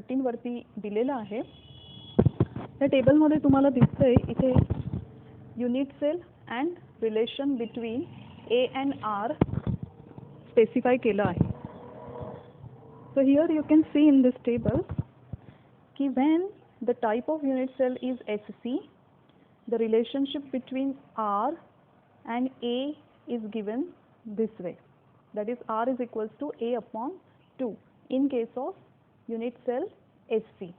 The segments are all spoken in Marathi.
13 वरती दिलेलं आहे. या टेबलमध्ये तुम्हाला दिसतंय इथे unit cell and relation between a and r specify केलं आहे. So here you can see in this table कि when the type of unit cell is SC, the relationship between R and A is given this way. That is R is equals to A upon 2 in case of unit cell SC,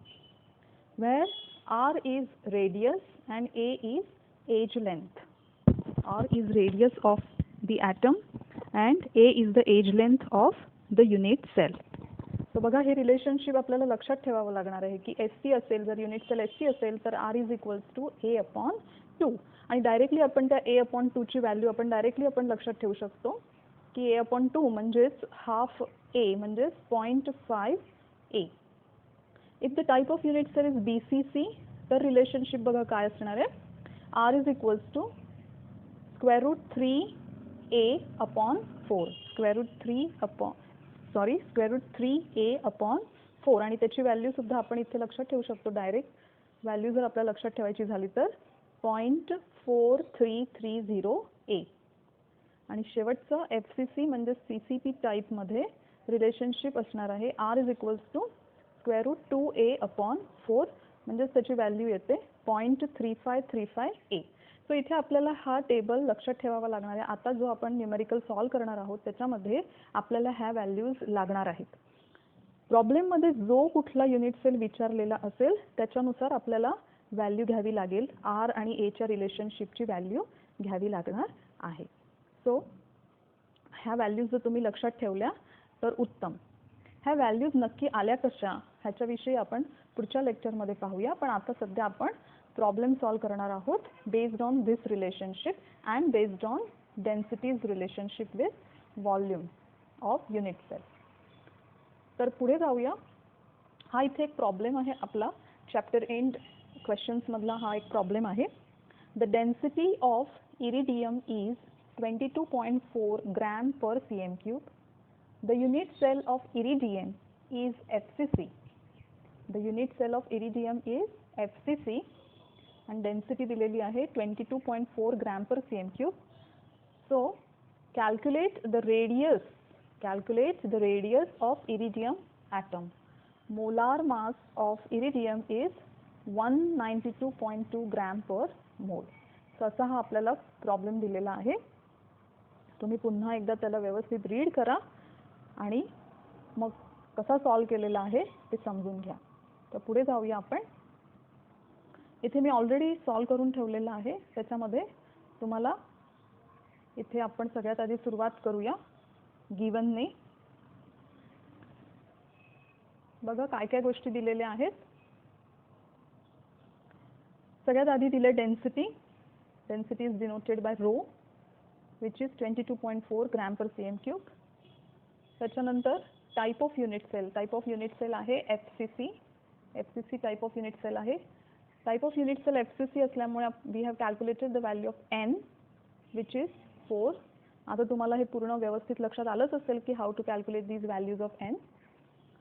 where R is radius and A is age length. R is radius of the atom and A is the age length of the unit cell. So बघा हे रिलेशनशिप आपल्याला लक्षात ठेवावं लागणार आहे की SC असेल, जर युनिट सेल SC असेल तर R is equals to A upon 2 आणि डायरेक्टली आपण त्या A अपॉन 2 ची व्हॅल्यू आपण डायरेक्टली लक्षात ठेवू शकतो की A अपॉन 2 म्हणजेच हाफ A म्हणजेच 0.5 A. If the type of unit cell is BCC तर रिलेशनशिप बघा काय असणार आहे. R is equals to square root 3A upon 4 square root 3A upon 4 आणि त्याची व्हॅल्यू सुद्धा आपण इथे लक्षात ठेवू शकतो. डायरेक्ट व्हॅल्यू जर आपल्याला लक्षात ठेवायची झाली तर 0.4330A आणि शेवटचं FCC म्हणजे CCP टाइप मध्ये रिलेशनशिप असणार आहे R is equals to square root 2A upon 4 म्हणजे त्याची व्हॅल्यू येते 0.3535A. सो इथे आपल्याला हा टेबल लक्षात ठेवावा लागणार आहे. आता जो आपण न्यूमेरिकल सॉल्व करणार आहोत त्याच्यामध्ये आपल्याला ह्या व्हॅल्यूज लागणार आहेत. प्रॉब्लेममध्ये जो कुठला युनिट सेल विचारलेला असेल त्याच्यानुसार आपल्याला व्हॅल्यू घ्यावी लागेल. आर आणि ए च्या रिलेशनशिपची व्हॅल्यू घ्यावी लागणार आहे. सो ह्या व्हॅल्यूज जर तुम्ही लक्षात ठेवल्या तर उत्तम. ह्या व्हॅल्यूज नक्की आल्या कशा ह्याच्याविषयी आपण पुढच्या लेक्चरमध्ये पाहूया. पण आता सध्या आपण प्रॉब्लेम सॉल्व करणार आहोत based on this relationship and based on densities relationship with volume of unit cell. तर पुढे जाऊया. हा इथे एक प्रॉब्लेम आहे आपला चॅप्टर एंड क्वेश्चन्स मधला हा एक प्रॉब्लेम आहे. The density of iridium is 22.4 gram per cm cube. The unit cell of iridium is FCC. The unit cell of iridium is FCC and density दिलेली आहे 22.4 gram per cm cube. So calculate the radius of iridium atom. Molar mass of iridium is 192.2 gram per मोल. So असा हा आपल्याला प्रॉब्लेम दिलेला आहे. तुम्ही पुन्हा एकदा त्याला व्यवस्थित रीड करा आणि मग कसा सॉल्व केलेला आहे ते समजून घ्या. तर पुढे जाऊया आपण. इथे मी ऑलरेडी सॉल्व करून ठेवलेला आहे. त्याच्यामध्ये तुम्हाला इथे आपण सगळ्यात आधी सुरुवात करूया गिवनने. बघा काय काय गोष्टी दिलेल्या आहेत. सगळ्यात आधी दिले density. Density is denoted by rho which is 22.4 gram per cm cube. त्याच्यानंतर type of unit cell. Type of unit cell आहे FCC. FCC type of unit cell आहे. Type of unit cell FCC असल्यामुळे we have calculated the value of N which is 4. आता तुम्हाला हे पूर्ण व्यवस्थित लक्षात आलंच असेल की how to calculate these values of N.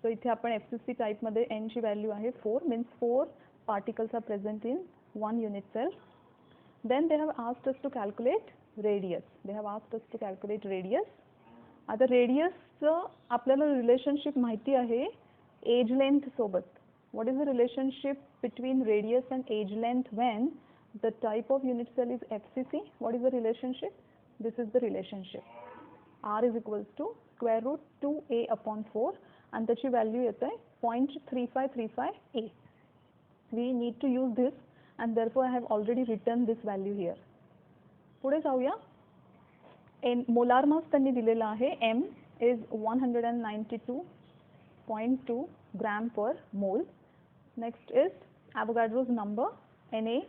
So इथे आपण FCC टाइपमध्ये N ची व्हॅल्यू आहे 4 means 4 particles are present in one unit cell. Then they have asked us to calculate radius. आता रेडियसचं आपल्याला रिलेशनशिप माहिती आहे एज लेंथ सोबत. What is the relationship between radius and age length when the type of unit cell is FCC? What is the relationship? This is the relationship. R is equals to square root 2A upon 4 and त्याची व्हॅल्यू येते 0.3535A. We need to use this and therefore I have already written this value here. पुढे जाऊया. मोलार मास त्यांनी दिलेला आहे M is 192.2 ग्रॅम पर मोल. Next is Avogadro's number Na,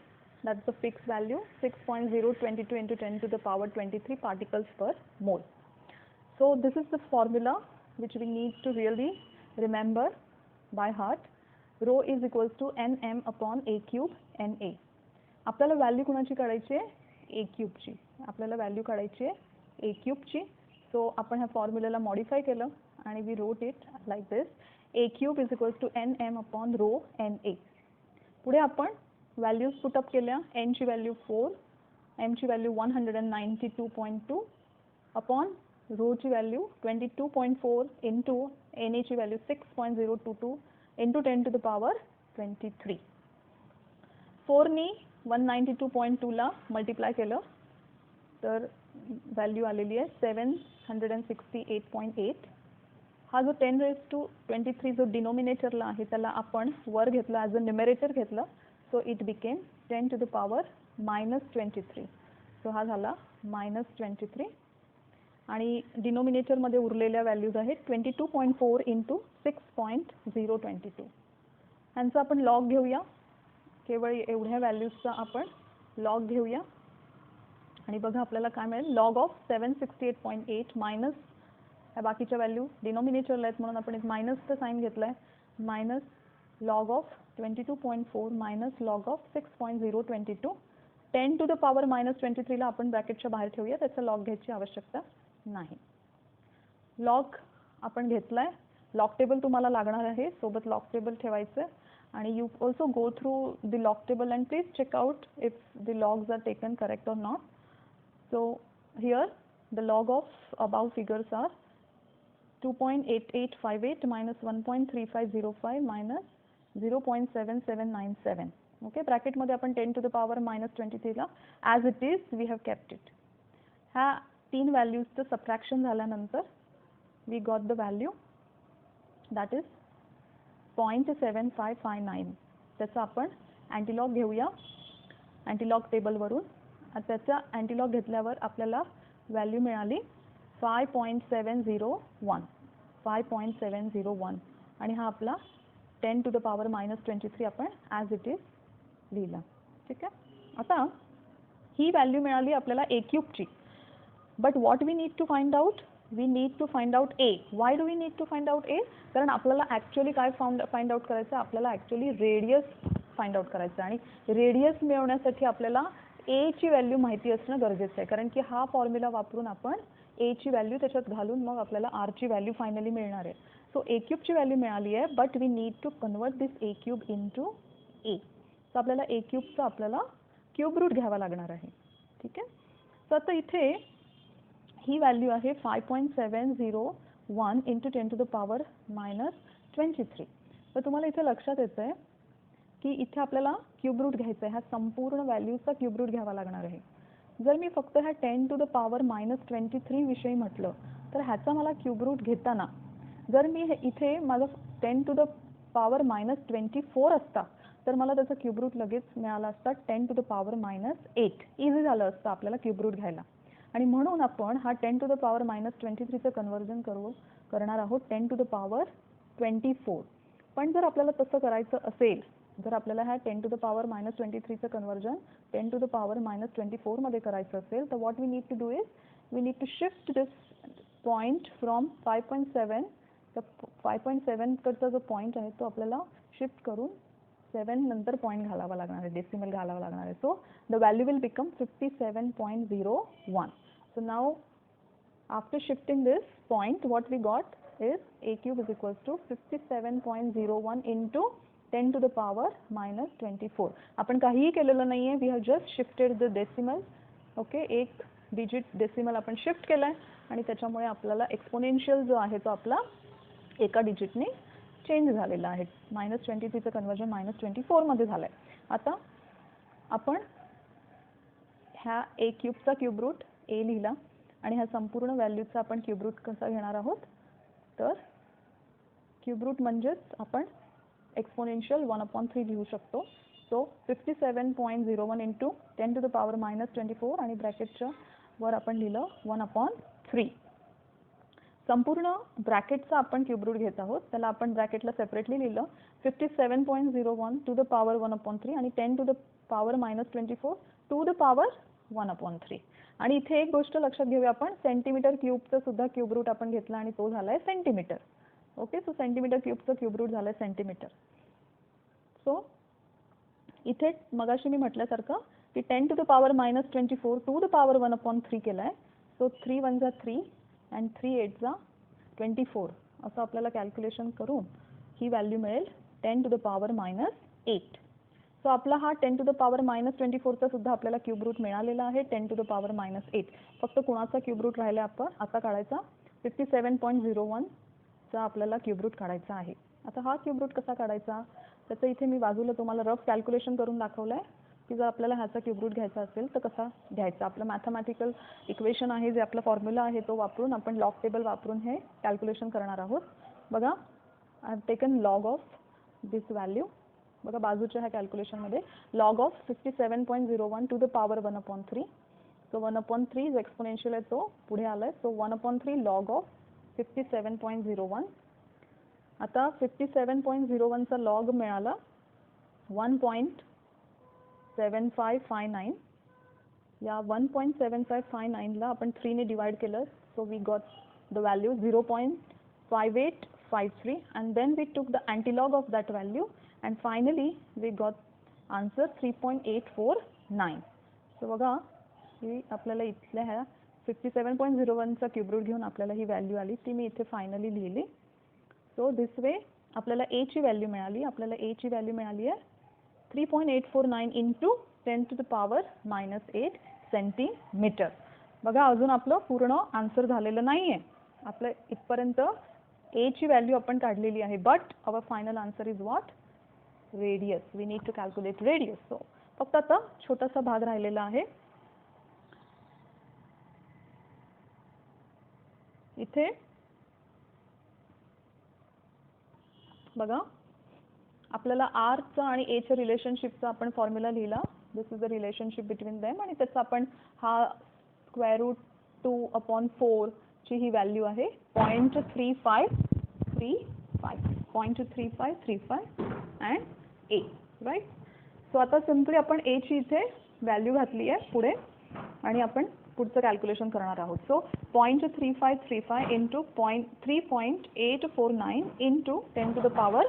that's the fixed value 6.022 into 10 to the power 23 particles per mole. So this is the formula which we need to really remember by heart. Rho is equals to Nm upon A cube Na. आपल्याला व्हॅल्यू कोणाची काढायची आहे A cube ची. आपल्याला व्हॅल्यू काढायची आहे A cube ची. सो आपण ह्या फॉर्म्युलाला मॉडिफाय केलं आणि we wrote it like this. a cube is equals to nm upon rho na. पुढे आपण व्हॅल्यूज पुटअप केल्या. n ची व्हॅल्यू 4, m ची व्हॅल्यू 192.2 अपॉन रो ची व्हॅल्यू 22.4 इंटू na ची value 6.022 into 10 to the power 23. 4 नी 192.2 ला मल्टिप्लाय केलं तर व्हॅल्यू आलेली आहे 768.8. हा जो 10⁻23 जो डिनोमिनेटरला आहे त्याला आपण वर घेतला ॲज अ न्यूमरेटर घेतलं. So it became 10 to the power -23. So हा झाला -23 आणि डिनोमिनेटरमध्ये उरलेल्या व्हॅल्यूज आहेत 22.4 इंटू 6.022. ह्यांचा आपण लॉग घेऊया. केवळ एवढ्या व्हॅल्यूजचा आपण लॉग घेऊया आणि बघा आपल्याला काय मिळेल. लॉग ऑफ 768.8 मायनस ह्या बाकीच्या व्हॅल्यू डिनोमिनेटरला आहेत म्हणून आपण एक मायनसचं साईन घेतलं आहे. Minus log of 22.4 minus log of 6.022. 10 to the power -23 ला आपण ब्रॅकेटच्या बाहेर ठेवूया. त्याचा लॉग घ्यायची आवश्यकता नाही. लॉग आपण घेतलाय. लॉग टेबल तुम्हाला लागणार आहे. सोबत लॉग टेबल ठेवायचं आणि you also go through the log table and please check out if the logs are taken correct or not. So here the log of above figures are 2.8858 minus 1.3505 minus 0.7797. Okay. ब्रॅकेटमध्ये आपण 10 to the power -23 ला as it is we have kept it. ह्या तीन व्हॅल्यूजचं सबट्रॅक्शन झाल्यानंतर we got the value that is 0.7559. त्याचा आपण अँटीलॉग घेऊया अँटीलॉग टेबलवरून. त्याचा अँटीलॉग घेतल्यावर आपल्याला व्हॅल्यू मिळाली 5.701. 5.701 आणि हा आपला 10 to the power -23 आपण ॲज इट इज लिहिला. ठीक आहे. आता ही व्हॅल्यू मिळाली आपल्याला a क्यूबची. But what we need to find out. We need to find out a. Why do we need to find out a. कारण आपल्याला ॲक्च्युअली काय फाइंड आउट करायचं. आपल्याला ॲक्च्युअली रेडियस फाइंड आउट करायचं आणि रेडियस मिळवण्यासाठी आपल्याला a ची व्हॅल्यू माहिती असणं गरजेचं आहे. कारण की हा फॉर्म्युला वापरून आपण a ची व्हॅल्यू त्याच्यात घालून मग आपल्याला r ची व्हॅल्यू फायनली मिळणार आहे. सो a क्यूबची व्हॅल्यू मिळाली आहे. But we need to convert this a cube into a. So आपल्याला a क्यूबचा आपल्याला क्यूब रूट घ्यावा लागणार आहे. ठीक आहे. सो आता इथे ही व्हॅल्यू आहे 5.701 इंटू 10 to the power -23. तर तुम्हाला इथे लक्षात येतं आहे की इथे आपल्याला क्यूब रूट घ्यायचं आहे. ह्या संपूर्ण व्हॅल्यूजचा क्यूब रूट घ्यावा लागणार आहे. जर मी फक्त ह्या 10 to the power -23 विषयी म्हटलं तर ह्याचा मला क्यूब रूट घेताना जर मी इथे माझं 10 to the power -24 असता तर मला त्याचा क्यूब रूट लगेच मिळाला असता 10 to the power -8. इझी झालं असतं आपल्याला क्यूब रूट घ्यायला. आणि म्हणून आपण हा 10 to the power -23 चं कन्वर्जन करणार आहोत 10 to the power 24. पण जर आपल्याला तसं करायचं असेल जर आपल्याला ह्या 10 to the power -23 चं कन्वर्जन 10 to the power -24 मध्ये करायचं असेल तर what we need to do is we need to shift this point from 5.7. तर 5.7 कडचा जो पॉईंट आहे तो आपल्याला शिफ्ट करून 7 नंतर पॉईंट घालावा लागणार आहे. डेसिमल घालावा लागणार आहे. So the value will become 57.01. So now after shifting this point what we got is a cube is equals to 57.01 into 10 to the power -24. आपण काहीही केलेलं नाहीये. We have just shifted the decimal. Okay. एक डिजिट डेसिमल आपण शिफ्ट केलाय आणि त्याच्यामुळे आपल्याला एक्सपोनेन्शियल जो आहे तो आपला एका डिजिटने चेंज झालेला आहे. -23 चं कन्वर्जन -24 मध्ये झालंय. आता आपण ह्या a क्यूबचा क्यूब रूट a लिहिला आणि ह्या संपूर्ण व्हॅल्यूचा आपण क्यूब रूट कसा घेणार आहोत तर क्यूब रूट म्हणजेच आपण एक्सपोनेन्शियल 1/3 लिहू शकतो. So 57.01 into 10 to the power -24 आणि ब्रॅकेटच्या वर आपण लिहिलं 1/3. संपूर्ण ब्रॅकेटचा आपण क्यूब रूट घेत आहोत. त्याला आपण ब्रॅकेटला सेपरेटली लिहिलं 57.01 टू द पॉवर 1/3 आणि 10 to the power -24 to the power 1/3. आणि इथे एक गोष्ट लक्षात घेऊया आपण सेंटीमीटर क्यूबचा सुद्धा क्यूब रूट आपण घेतला आणि तो झालाय सेंटीमीटर. ओके. सो सेंटीमीटर क्यूबचं क्यूब रूट झालंय सेंटीमीटर. सो इथे मगाशी मी म्हटल्यासारखं की 10 to the power -24 to the power 1/3 केलाय. सो 3 1 3 अँड 3 8 24 असं आपल्याला कॅल्क्युलेशन करून ही व्हॅल्यू मिळेल 10 to the power minus 8. So आपला हा 10 to the power minus 24 चा सुद्धा आपल्याला क्यूब रूट मिळालेला आहे 10 to the power minus 8. फक्त कोणाचा क्यूब रूट राहिला आपण आता काढायचा 57.01 चा आपल्याला क्यूब रूट काढायचा आहे. आता हा क्यूब रूट कसा काढायचा त्याचं इथे मी बाजूला तुम्हाला रफ कॅल्क्युलेशन करून दाखवलंय की जर आपल्याला ह्याचा क्यूब रूट घ्यायचा असेल तर कसा घ्यायचा. आपलं मॅथमॅटिकल इक्वेशन आहे जे आपला फॉर्म्युला आहे तो वापरून आपण लॉग टेबल वापरून हे कॅल्क्युलेशन करणार आहोत. बघा I have taken log of this value. बघा बाजूच्या ह्या कॅल्क्युलेशनमध्ये log of 57.01 to the power 1/3. So 1/3 जो एक्सपोनेन्शियल आहे तो पुढे आलाय. So 1/3 log of 57.01. आता 57.01 चा लॉग मिळाला 1.7559. या 1.7559 ला आपण 3 ने डिवाइड केलं. So we got the value 0.5853 and then we took the antilog of that value and finally we got answer 3.849. so बघा ही आपल्याला इथल्या ह्या 57.01 चा क्यूब रूट घेऊन आपल्याला ही व्हॅल्यू आली ती मी इथे फायनली लिहिली. सो दिस वे आपल्याला a ची व्हॅल्यू मिळाली. आपल्याला a ची व्हॅल्यू मिळाली आहे 3.849 into 10 to the power minus 8 centimetre. बघा अजून आपलं पूर्ण आन्सर झालेलं नाहीये. आपलं इथपर्यंत a ची व्हॅल्यू आपण काढलेली आहे but our final answer is what radius. We need to calculate radius. So फक्त आता छोटासा भाग राहिलेला आहे. इथे बघा आपल्याला r चा आणि a च्या रिलेशनशिपचा आपण फॉर्म्युला लिहिला. This is the relationship between them आणि त्याचा आपण हा स्क्वेअर रूट 2/4 ची ही व्हॅल्यू आहे 0.3535 and a राईट. सो आता सिम्पली आपण a ची इथे व्हॅल्यू घातली आहे पुढे आणि आपण पुढचं कॅल्क्युलेशन करणार आहोत. So 0.3535 into 3.849 into 10 to the power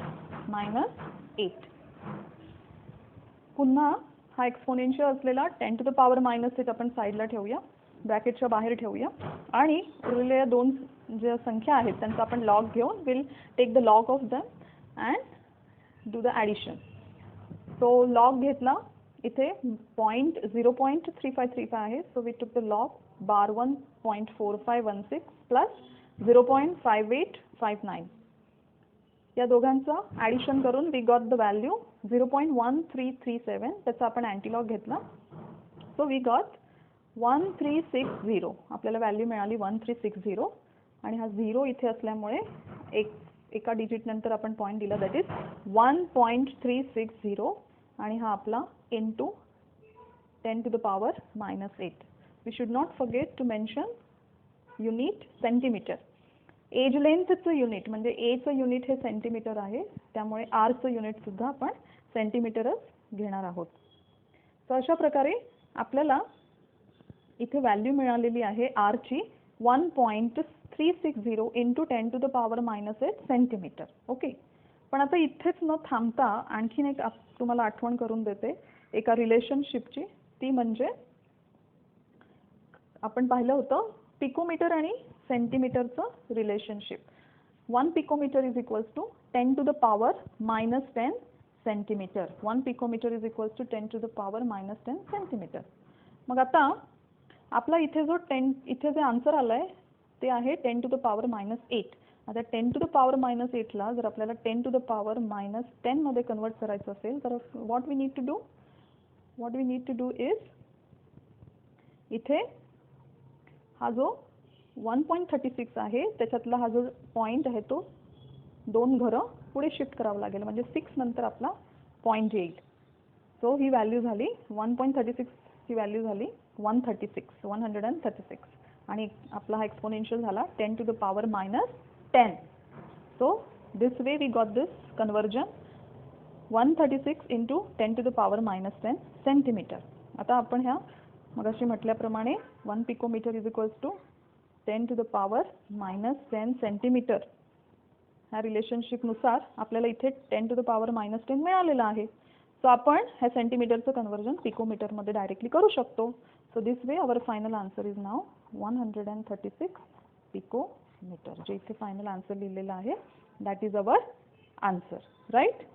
minus 8. पुन्हा हा एक्सपोनेन्शियल असलेला 10 to the power minus 8 आपण साईडला ठेवूया ब्रॅकेटच्या बाहेर ठेवूया आणि उरलेल्या दोन ज्या संख्या आहेत त्यांचा आपण लॉग घेऊन will take the log of them and do the addition. So log घेतला इथे 0.3535 आहे. So we took the log bar 1.4516 plus 0.5859 या दोघांचं ॲडिशन करून वी गॉट द व्हॅल्यू 0.1337. त्याचा आपण अँटीलॉग घेतला. So we got 1360. आपल्याला व्हॅल्यू मिळाली 1360 आणि हा 0 इथे असल्यामुळे एका डिजिट नंतर आपण पॉईंट दिला दॅट इज 1.360 आणि हा आपला into 10 to the power minus 8. We should not forget to mention unit centimetre. Edge लेंथचं युनिट म्हणजे एचं युनिट हे सेंटीमीटर आहे त्यामुळे आरचं युनिट सुद्धा आपण सेंटीमीटरच घेणार आहोत. तर अशा प्रकारे आपल्याला इथे व्हॅल्यू मिळालेली आहे आरची 1.360 into 10 to the power minus 8 centimetre. Okay. पण आता इथेच न थांबता आणखीन एक तुम्हाला आठवण करून देते एका रिलेशनशिपची. ती म्हणजे आपण पाहिलं होतं पिकोमीटर आणि सेंटीमीटरचं relationship. 1 picometre is equals to 10 to the power minus 10 centimetre. 1 picometre is equals to 10 to the power minus 10 centimetre. मग आता आपला इथे जो इथे जे आन्सर आलाय ते आहे 10 to the power minus 8. आता 10 to the power minus 8 ला जर आपल्याला 10 to the power minus 10 मध्ये कन्वर्ट करायचं असेल तर what we need to do is इथे हा जो 1.36 आहे त्याच्यातला हा जो पॉइंट आहे तो 2 घरं पुढे शिफ्ट करावं लागेल म्हणजे 6 नंतर आपला पॉइंट येईल. सो ही व्हॅल्यू झाली 1.36 ही व्हॅल्यू झाली 136 आणि आपला हा एक्सपोनेन्शियल झाला 10 to the power minus 10. So this way we got this conversion 136 into 10 to the power minus 10 centimetre. आता आपण ह्या मगाशी म्हटल्याप्रमाणे 1 picometre is equals to 10 to the power minus 10 centimetre ह्या रिलेशनशिपनुसार आपल्याला इथे 10 to the power minus 10 मिळालेलं आहे. सो आपण ह्या सेंटीमीटरचं कन्वर्जन पिकोमीटरमध्ये डायरेक्टली करू शकतो. So this way our final answer is now 136 picometre. जे इथे फायनल आन्सर लिहिलेलं आहे that is our answer, right?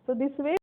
So this way